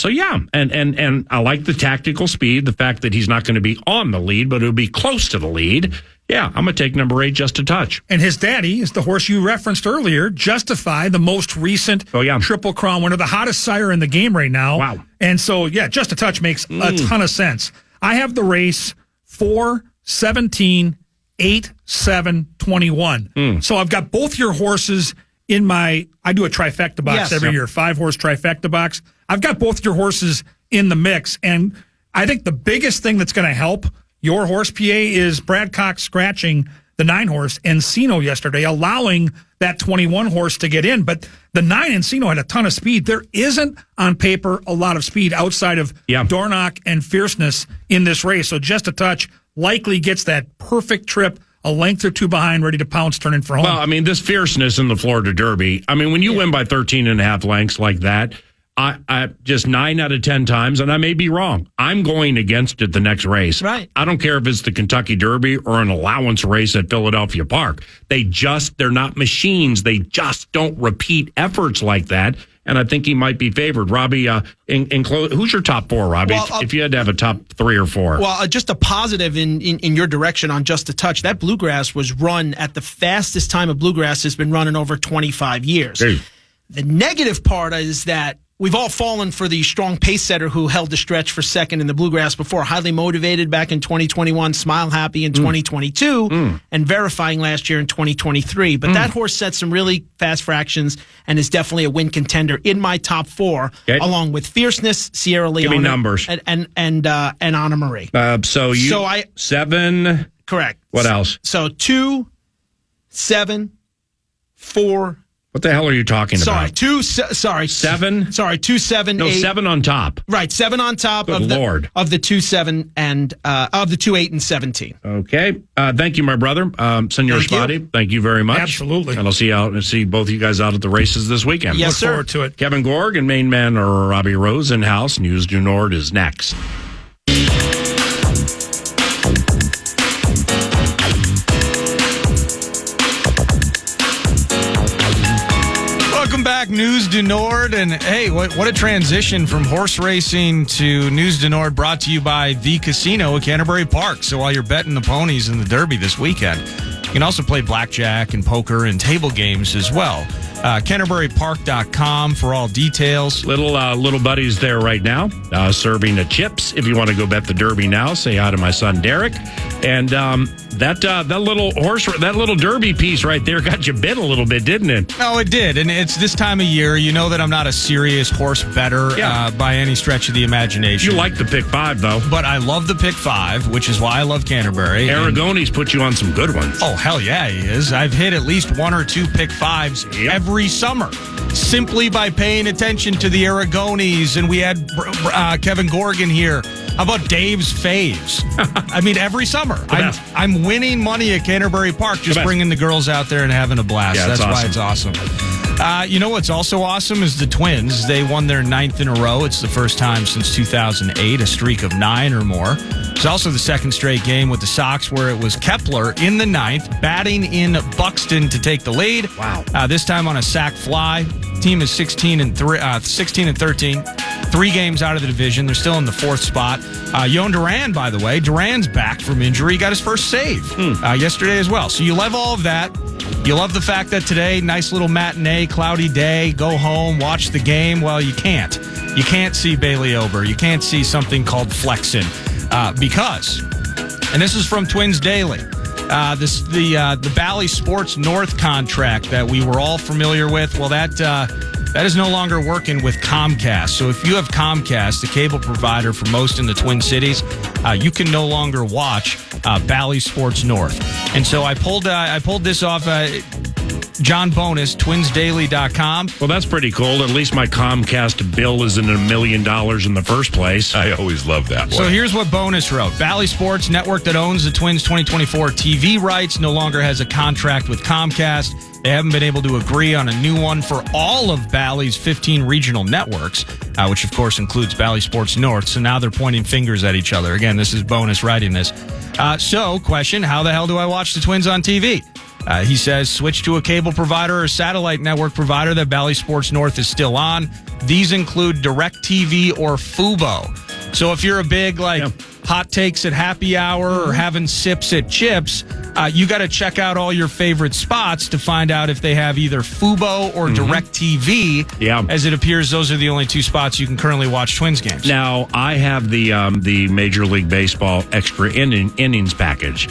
[SPEAKER 2] I like the tactical speed, the fact that he's not going to be on the lead, but he'll be close to the lead. Yeah, I'm going to take number 8, Just a Touch.
[SPEAKER 4] And his daddy is the horse you referenced earlier, Justify, the most recent Triple Crown winner, the hottest sire in the game right now.
[SPEAKER 2] Wow.
[SPEAKER 4] And so, Just a Touch makes a ton of sense. I have the race 4, 17, 8, 7, 21. So I've got both your horses in I do a trifecta box every year, 5-horse trifecta box. I've got both your horses in the mix. And I think the biggest thing that's going to help your horse, PA, is Brad Cox scratching the 9-horse Encino yesterday, allowing that 21-horse to get in. But the 9 Encino had a ton of speed. There isn't, on paper, a lot of speed outside of Dornoch and Fierceness in this race. So Just a Touch likely gets that perfect trip, a length or two behind, ready to pounce, turn in for home.
[SPEAKER 2] Well, this Fierceness in the Florida Derby, when you win by 13 and a half lengths like that, I just 9 out of 10 times, and I may be wrong, I'm going against it the next race.
[SPEAKER 5] Right.
[SPEAKER 2] I don't care if it's the Kentucky Derby or an allowance race at Philadelphia Park. They're not machines. They just don't repeat efforts like that. And I think he might be favored. Robbie, who's your top 4, Robbie?
[SPEAKER 5] Well,
[SPEAKER 2] if you had to have a top 3 or 4.
[SPEAKER 5] Well, just a positive in your direction on Just a Touch. That Bluegrass was run at the fastest time of Bluegrass has been run in over 25 years.
[SPEAKER 2] Hey.
[SPEAKER 5] The negative part is that we've all fallen for the strong pace setter who held the stretch for second in the Bluegrass before. Highly motivated back in 2021, Smile Happy in 2022, and Verifying last year in 2023. But that horse set some really fast fractions and is definitely a win contender in my top 4, along with Fierceness, Sierra Leone,
[SPEAKER 2] Give me numbers.
[SPEAKER 5] and Anna Marie.
[SPEAKER 2] So 7.
[SPEAKER 5] Correct.
[SPEAKER 2] What else?
[SPEAKER 5] So 2, 7, 4.
[SPEAKER 2] What the hell are you talking about? 7?
[SPEAKER 5] 2, 7,
[SPEAKER 2] No,
[SPEAKER 5] 8.
[SPEAKER 2] 7 on top.
[SPEAKER 5] Right, 7 on top
[SPEAKER 2] Good Lord.
[SPEAKER 5] of the 2, 7 and of the 2, 8 and 17.
[SPEAKER 2] Okay. Thank you, my brother. Senor Spotty, thank you very much.
[SPEAKER 4] Absolutely.
[SPEAKER 2] And I'll see both of you guys out at the races this weekend.
[SPEAKER 5] Yes,
[SPEAKER 4] Look
[SPEAKER 5] sir.
[SPEAKER 4] forward to it.
[SPEAKER 2] Kevin Gorg and main man Robbie Rosenhaus. News du Nord is next.
[SPEAKER 1] Welcome back, News du Nord. And hey, what a transition from horse racing to News du Nord, brought to you by The Casino at Canterbury Park. So while you're betting the ponies in the Derby this weekend, you can also play blackjack and poker and table games as well. CanterburyPark.com for all details.
[SPEAKER 2] Little buddies there right now, serving the chips. If you want to go bet the Derby now, say hi to my son Derek. And that little Derby piece right there got you bit a little bit, didn't it?
[SPEAKER 1] Oh, it did. And it's this time of year. You know that I'm not a serious horse bettor by any stretch of the imagination.
[SPEAKER 2] You like the pick 5, though.
[SPEAKER 1] But I love the pick 5, which is why I love Canterbury.
[SPEAKER 2] Aragone's put you on some good ones.
[SPEAKER 1] Oh, hell yeah, he is. I've hit at least 1 or 2 pick 5s every summer, simply by paying attention to the Aragones. And we had Kevin Gorg in here. How about Dave's faves? I mean, every summer. I'm winning money at Canterbury Park, just bringing the girls out there and having a blast.
[SPEAKER 2] Yeah,
[SPEAKER 1] that's
[SPEAKER 2] awesome.
[SPEAKER 1] why it's awesome. You know what's also awesome is the Twins. They won their 9th in a row. It's the first time since 2008, a streak of 9 or more. It's also the second straight game with the Sox where it was Kepler in the 9th, batting in Buxton to take the lead.
[SPEAKER 2] Wow.
[SPEAKER 1] This time on a sac fly. Team is 16 and 13. 3 games out of the division. They're still in the 4th spot. Yoan Duran, by the way. Duran's back from injury. He got his first save yesterday as well. So you love all of that. You love the fact that today, nice little matinee, cloudy day, go home, watch the game. Well, you can't. You can't see Bailey Ober. You can't see something called flexing because, and this is from Twins Daily, the Bally Sports North contract that we were all familiar with, well, that is no longer working with Comcast. So if you have Comcast, the cable provider for most in the Twin Cities, you can no longer watch Bally Sports North. And so I pulled this off John Bonus, twinsdaily.com.
[SPEAKER 2] Well, that's pretty cool. At least my Comcast bill isn't $1 million in the first place.
[SPEAKER 6] I always love that one.
[SPEAKER 1] So here's what Bonus wrote. Bally Sports, network that owns the Twins 2024 TV rights, no longer has a contract with Comcast. They haven't been able to agree on a new one for all of Bally's 15 regional networks, which, of course, includes Bally Sports North. So now they're pointing fingers at each other. Again, this is Bonus writing this. So, question, how the hell do I watch the Twins on TV? He says, switch to a cable provider or satellite network provider that Bally Sports North is still on. These include DirecTV or Fubo. So if you're a big, hot takes at happy hour or having sips at Chips, you got to check out all your favorite spots to find out if they have either Fubo or DirecTV.
[SPEAKER 2] Yeah.
[SPEAKER 1] As it appears, those are the only 2 spots you can currently watch Twins games.
[SPEAKER 2] Now, I have the Major League Baseball extra innings package.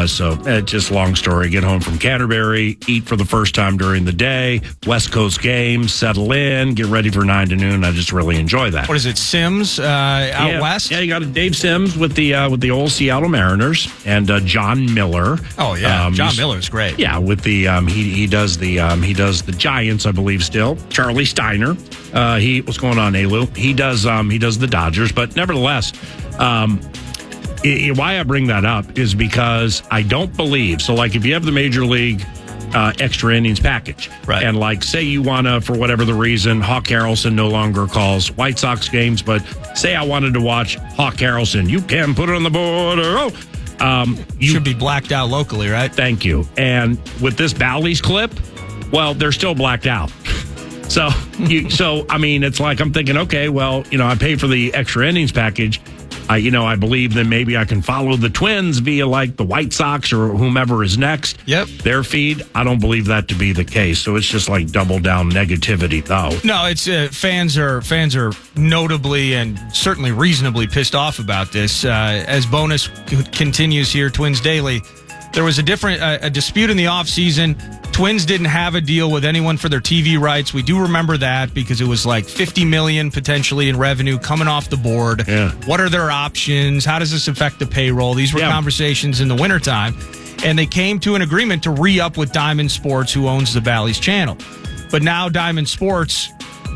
[SPEAKER 2] So just long story. Get home from Canterbury, eat for the first time during the day, West Coast games, settle in, get ready for 9 to noon. I just really enjoy that.
[SPEAKER 1] What is it, Sims out west?
[SPEAKER 2] Yeah, you got Dave Sims with the old Seattle Mariners and John Miller.
[SPEAKER 1] Oh yeah, John Miller's great.
[SPEAKER 2] Yeah, with the he does the Giants, I believe. Still, Charlie Steiner. What's going on, Alu? He does the Dodgers, but nevertheless. Why I bring that up is because I don't believe, so like if you have the Major League extra innings package.
[SPEAKER 1] Right.
[SPEAKER 2] And like, say you want to, for whatever the reason, Hawk Harrelson no longer calls White Sox games, but say I wanted to watch Hawk Harrelson, you can put it on the board. You
[SPEAKER 1] should be blacked out locally, right?
[SPEAKER 2] Thank you. And with this Bally's clip, well, they're still blacked out. So I mean, it's like I'm thinking, okay, well, I pay for the extra innings package. I believe that maybe I can follow the Twins via like the White Sox or whomever is next.
[SPEAKER 1] Yep.
[SPEAKER 2] Their feed. I don't believe that to be the case. So it's just like double down negativity, though.
[SPEAKER 1] No, it's fans are notably and certainly reasonably pissed off about this. As bonus continues here, Twins Daily. There was a dispute in the offseason. Twins didn't have a deal with anyone for their TV rights. We do remember that because it was like $50 million potentially in revenue coming off the board.
[SPEAKER 2] Yeah.
[SPEAKER 1] What are their options? How does this affect the payroll? These were conversations in the wintertime. And they came to an agreement to re-up with Diamond Sports, who owns the Bally's channel. But now Diamond Sports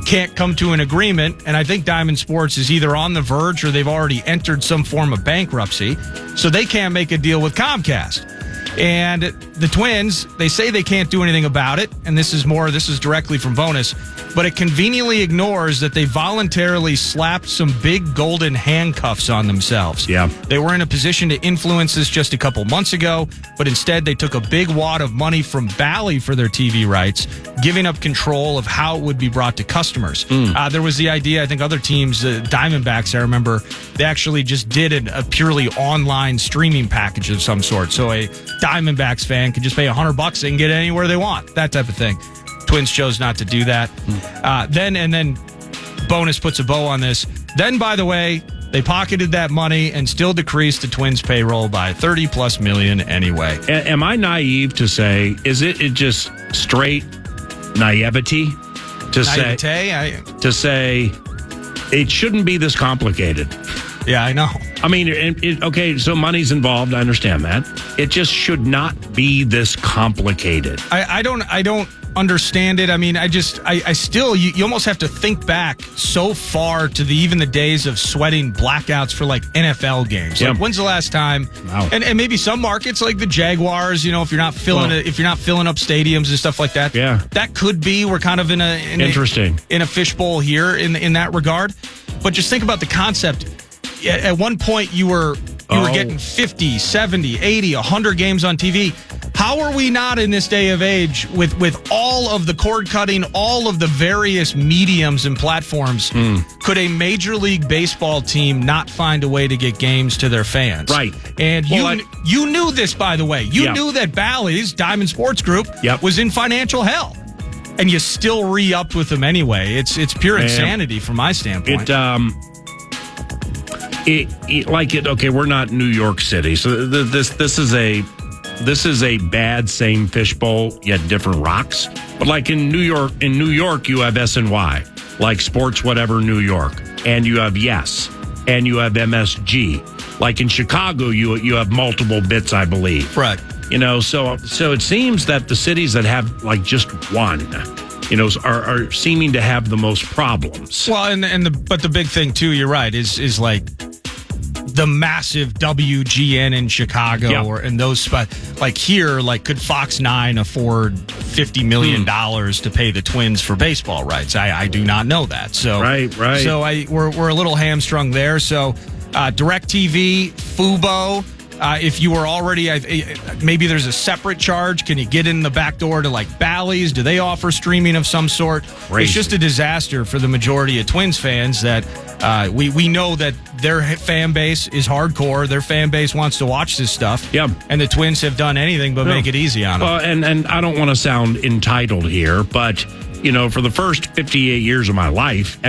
[SPEAKER 1] can't come to an agreement, and I think Diamond Sports is either on the verge or they've already entered some form of bankruptcy, so they can't make a deal with Comcast. And the Twins, they say they can't do anything about it, and this is directly from Bonus, but it conveniently ignores that they voluntarily slapped some big golden handcuffs on themselves.
[SPEAKER 2] Yeah.
[SPEAKER 1] They were in a position to influence this just a couple months ago, but instead they took a big wad of money from Bally for their TV rights, giving up control of how it would be brought to customers. There was the idea, I think other teams, Diamondbacks, I remember, they actually just did a purely online streaming package of some sort. So a Diamondbacks fan could just pay $100 and get it anywhere they want, that type of thing. Twins chose not to do that. Then Bonus puts a bow on this. Then, by the way, they pocketed that money and still decreased the Twins' payroll by $30+ million anyway.
[SPEAKER 2] Am I naive to say, is it just straight naivety to say it shouldn't be this complicated?
[SPEAKER 1] Yeah, I know.
[SPEAKER 2] I mean, okay, so money's involved. I understand that. It just should not be this complicated.
[SPEAKER 1] I don't understand it. I mean, I still, you almost have to think back so far to even the days of sweating blackouts for like NFL games. Like, when's the last time?
[SPEAKER 2] Wow.
[SPEAKER 1] And maybe some markets like the Jaguars, if you're not filling up stadiums and stuff like that.
[SPEAKER 2] Yeah.
[SPEAKER 1] That could be, we're kind of in a fishbowl here in that regard. But just think about the concept. At one point, you were getting 50, 70, 80, 100 games on TV. How are we not in this day of age with all of the cord cutting, all of the various mediums and platforms? Could a Major League Baseball team not find a way to get games to their fans?
[SPEAKER 2] Right.
[SPEAKER 1] And you knew this, by the way. You knew that Bally's, Diamond Sports Group, was in financial hell. And you still re-upped with them anyway. It's pure insanity from my standpoint.
[SPEAKER 2] Okay, we're not New York City, so this is a bad same fishbowl yet different rocks. But like in New York, you have SNY, like Sports Whatever New York, and you have Yes, and you have MSG. Like in Chicago, you have multiple bits, I believe.
[SPEAKER 1] Right.
[SPEAKER 2] So it seems that the cities that have like just one, are seeming to have the most problems.
[SPEAKER 1] Well, but the big thing too, you're right, is like the massive WGN in Chicago and those spots. Like here, like could Fox 9 afford $50 million to pay the Twins for baseball rights? I do not know that. So
[SPEAKER 2] right.
[SPEAKER 1] So we're a little hamstrung there. So DirecTV, Fubo. If you were already, maybe there's a separate charge. Can you get in the back door to like Bally's? Do they offer streaming of some sort?
[SPEAKER 2] Crazy.
[SPEAKER 1] It's just a disaster for the majority of Twins fans that we know that their fan base is hardcore. Their fan base wants to watch this stuff.
[SPEAKER 2] Yeah.
[SPEAKER 1] And the Twins have done anything but make it easy on them.
[SPEAKER 2] Well, and I don't want to sound entitled here, but for the first 58 years of my life,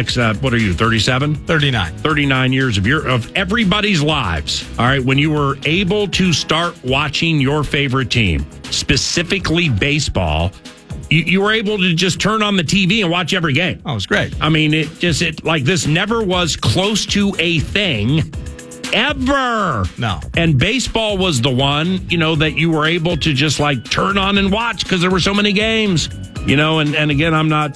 [SPEAKER 2] what are you, 37?
[SPEAKER 1] 39.
[SPEAKER 2] 39 years of everybody's lives, all right, when you were able to start watching your favorite team, specifically baseball, you were able to just turn on the TV and watch every game.
[SPEAKER 1] Oh, it was great.
[SPEAKER 2] I mean, this never was close to a thing ever.
[SPEAKER 1] No.
[SPEAKER 2] And baseball was the one, that you were able to just like turn on and watch because there were so many games. And again, I'm not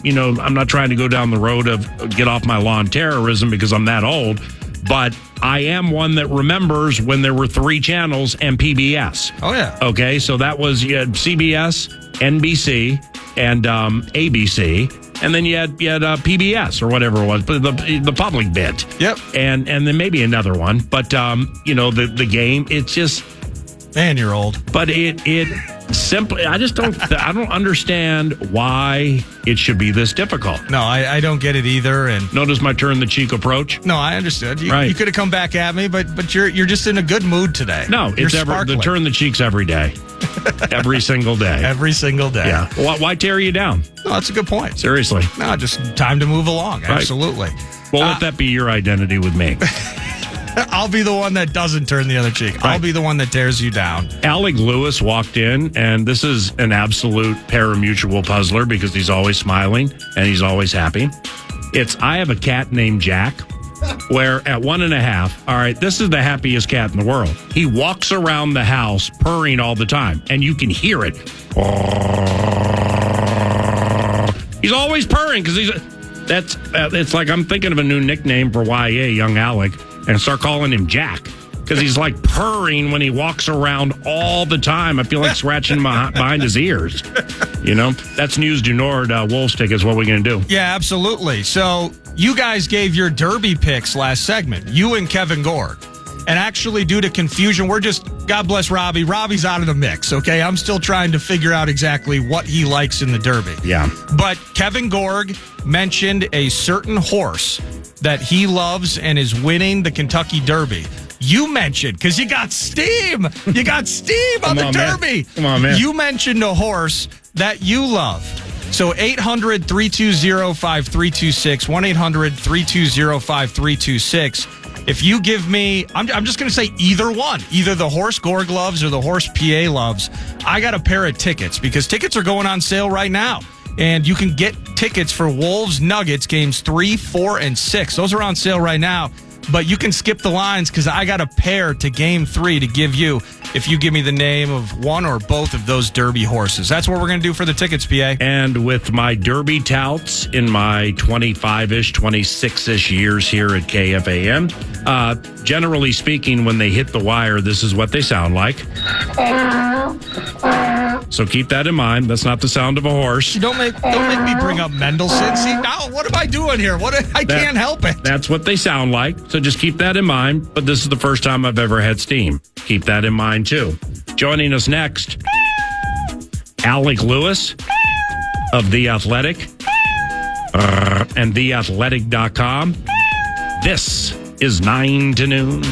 [SPEAKER 2] trying to go down the road of get off my lawn terrorism because I'm that old, but I am one that remembers when there were 3 channels and PBS.
[SPEAKER 1] Oh, yeah.
[SPEAKER 2] Okay, so that was CBS, NBC, and ABC. And then you had PBS or whatever it was, but the public bit.
[SPEAKER 1] Yep.
[SPEAKER 2] And then maybe another one. But, the game, it's just...
[SPEAKER 1] Man, you're old.
[SPEAKER 2] But it simply, I don't understand why it should be this difficult.
[SPEAKER 1] No, I don't get it either. And
[SPEAKER 2] notice my turn the cheek approach.
[SPEAKER 1] No, I understood. You
[SPEAKER 2] right.
[SPEAKER 1] You could have come back at me, but you're just in a good mood today.
[SPEAKER 2] No,
[SPEAKER 1] you're
[SPEAKER 2] the turn the cheeks every day. Every single day.
[SPEAKER 1] Every single day.
[SPEAKER 2] Yeah. Why tear you down?
[SPEAKER 1] No, that's a good point.
[SPEAKER 2] Seriously.
[SPEAKER 1] No, just time to move along.
[SPEAKER 2] Right.
[SPEAKER 1] Absolutely.
[SPEAKER 2] Well, let that be your identity with me.
[SPEAKER 1] I'll be the one that doesn't turn the other cheek. Right. I'll be the one that tears you down.
[SPEAKER 2] Alec Lewis walked in, and this is an absolute parimutuel puzzler because he's always smiling and he's always happy. I have a cat named Jack, where at 1.5, all right, this is the happiest cat in the world. He walks around the house purring all the time, and you can hear it. He's always purring because it's like I'm thinking of a new nickname for YA, young Alec, and start calling him Jack because he's like purring when he walks around all the time. I feel like scratching behind his ears. That's news du Nord. Wolves tickets. What are we going to do?
[SPEAKER 1] Yeah, absolutely. So you guys gave your Derby picks last segment, you and Kevin Gorg. And actually, due to confusion, God bless Robbie. Robbie's out of the mix, okay? I'm still trying to figure out exactly what he likes in the Derby.
[SPEAKER 2] Yeah.
[SPEAKER 1] But Kevin Gorg mentioned a certain horse that he loves and is winning the Kentucky Derby. You mentioned, because you got steam. You got steam on the Derby.
[SPEAKER 2] Man. Come on, man.
[SPEAKER 1] You mentioned a horse that you love. So 800-320-5326, 1-800-320-5326. If you give me, I'm just going to say either one, either the horse Gorg loves or the horse PA loves, I got a pair of tickets because tickets are going on sale right now. And you can get tickets for Wolves Nuggets games 3, 4, and 6. Those are on sale right now. But you can skip the lines because I got a pair to game 3 to give you if you give me the name of one or both of those Derby horses. That's what we're going to do for the tickets, PA.
[SPEAKER 2] And with my Derby touts in my 25-ish, 26-ish years here at KFAN, generally speaking, when they hit the wire, this is what they sound like. So keep that in mind. That's not the sound of a horse.
[SPEAKER 1] Don't make me bring up Mendelssohn. See, now what am I doing here? I can't help it.
[SPEAKER 2] That's what they sound like. So just keep that in mind. But this is the first time I've ever had steam. Keep that in mind, too. Joining us next, Alec Lewis of The Athletic and theathletic.com. This is 9 to Noon.